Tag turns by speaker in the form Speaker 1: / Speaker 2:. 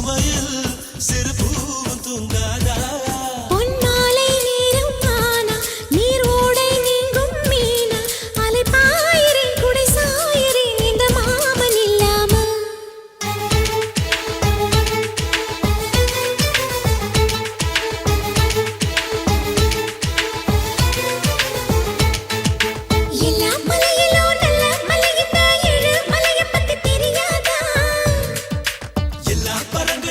Speaker 1: பசுமையில் சிறு பூவும் தூங்காதா
Speaker 2: பொன்மாலை நேரம் ஆனா நீர் ஓடை நீங்கும் மீனா அலை பாயிரேன் குடை சாயிரேன் இந்த மாமன் இல்லாம எல்லா மலையிலோ நல்ல மலையிட்ட ஏழு மலையை பத்தி தெரியாதா
Speaker 1: எல்லா பறந்து